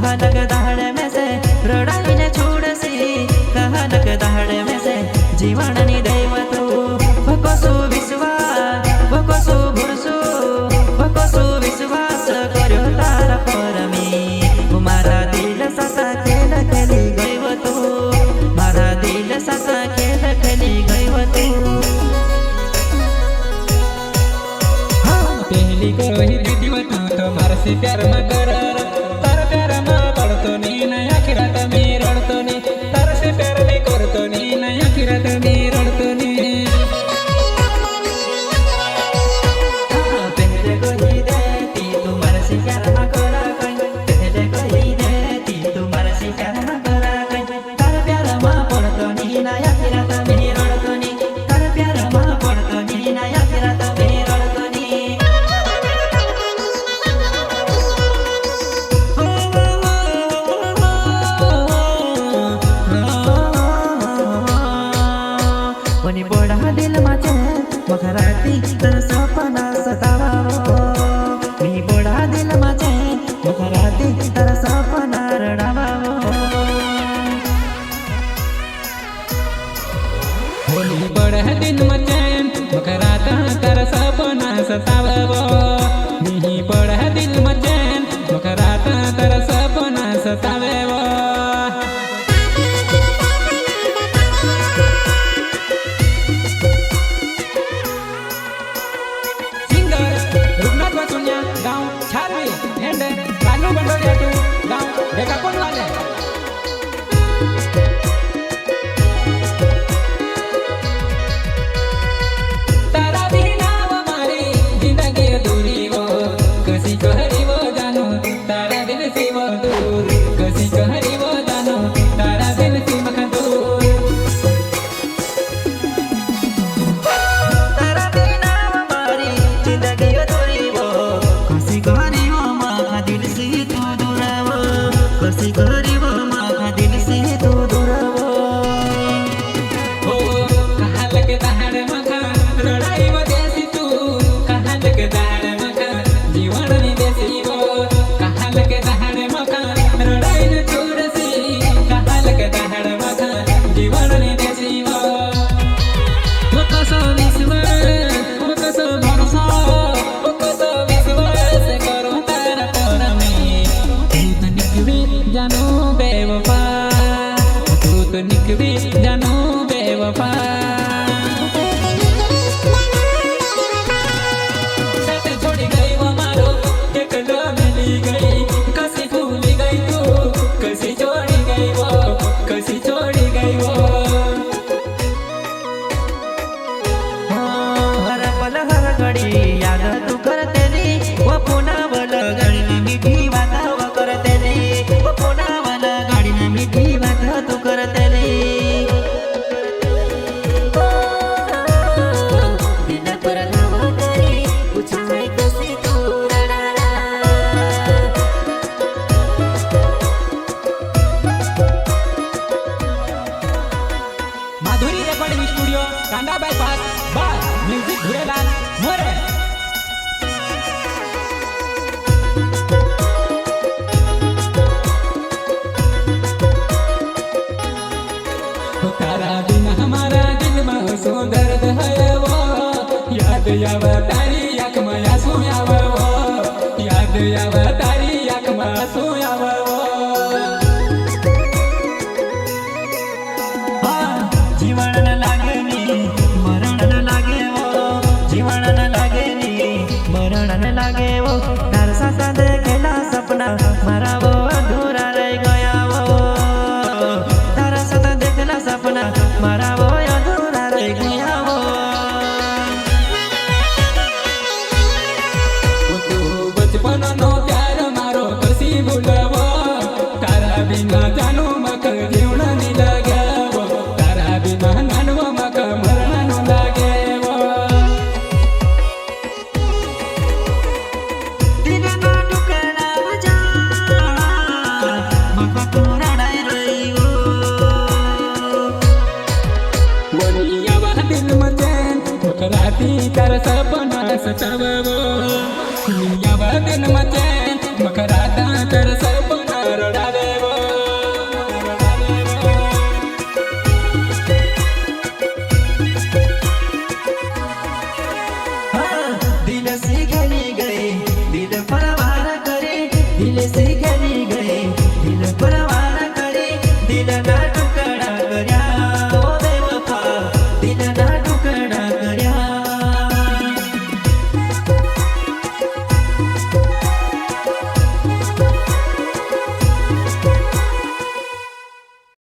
कहनक दहाड़ में से रड़ाई ने छोड़सी कहनक दहाड़ में से जीवन नी देव तू भकोसु विश्वास भकोसु भुरसु भकोसु विश्वास कर्यो तारा पर मी मारा दिल सासा खेल खेली गई तू मारा दिल सासा खेल खेली गई तू पहली कोई दीदी तू तो मार से प्यार में करार तारा प्यार में पड़तो नी नया आखिरत में रड़तो नी तारा से प्यार में करतो नी नया आखिरत में रड़तो नी पहले कोई देती तू मार से प्यार में करा कहीं पहले कोई देती तू मार से प्यार में करा कहीं तारा प्यार में पड़तो नी नया आखिरत में रड़तो नी तारा प्यार में पड़तो नी नया आखिरत में रड़तो नी कोणी बोड़ा दिल माचे मखराती तर सपना सतावावो मी बोड़ा दिल माचे मखराती तर सपना रडावावो होली बड़ा दिन मचैन मकराता तर सपना सतावो मिही बड़ा दिल मचैन मकराता तर सपना सतावो कसी गरीब माँ दिल से तू दूरवो हो कहाँ लगे दहाड़ मखा लड़ाई देसी तू कहाँ लगे दहाड़ मखा जीवन नी देसी वो कहाँ लगे दहाड़ मखा लड़ाई न छोड़सी कहाँ लगे दहाड़ मखा जीवन नी देसी वो कसो विश्वास कसो भरोसा कसो विश्वास करो तारा पर में जानू बेवफा तू तो निकली जानू बेवफा साथ छोड़ी गई वो मारो एकलो मिली गई कसी भूली गई तू कसी छोड़ी गई वो कसी छोड़ी गई वो हर पल हर घड़ी याद तू करते नी वो पुन्हा बल घड़ी में मीठी बात वो करते नी वो पुन्हा बल घड़ी में मीठी बात तू करते नी दिल पर धावा करी पूछाय कसी तू रडाला माधुरी रेकॉर्डिंग स्टुडिओ कांदा बायपास बार म्युझिक घुरेलाल मोरे तारा बिना हमारा दिल में सो दर्द है वो याद आवा तारी आँख में आंसू आवा वो याद आवा तारी आँख में आंसू आवा वो जीवन न लागे नी मरण न लागे वो जीवन न लागे नी मरण न लागे वो तार साथ देखेला सपना मारा वो अधूरा रह गया वो तारा साथ देखेला सपना मारा वो अधूरा रह गया वो तू बचपन नो प्यार मारो कसी भूलवो तारा बिना जानू मक जीवन नी लागे वो तारा बिना नानव मक मरण नो लागे वो दिन ना टुकड़ा बजा मक तू रडाई रही हो वनिया वा दिल में चैन मकराती तारा सपना सतावो वनिया वा दिल में चैन मकराता तारा सपना रडा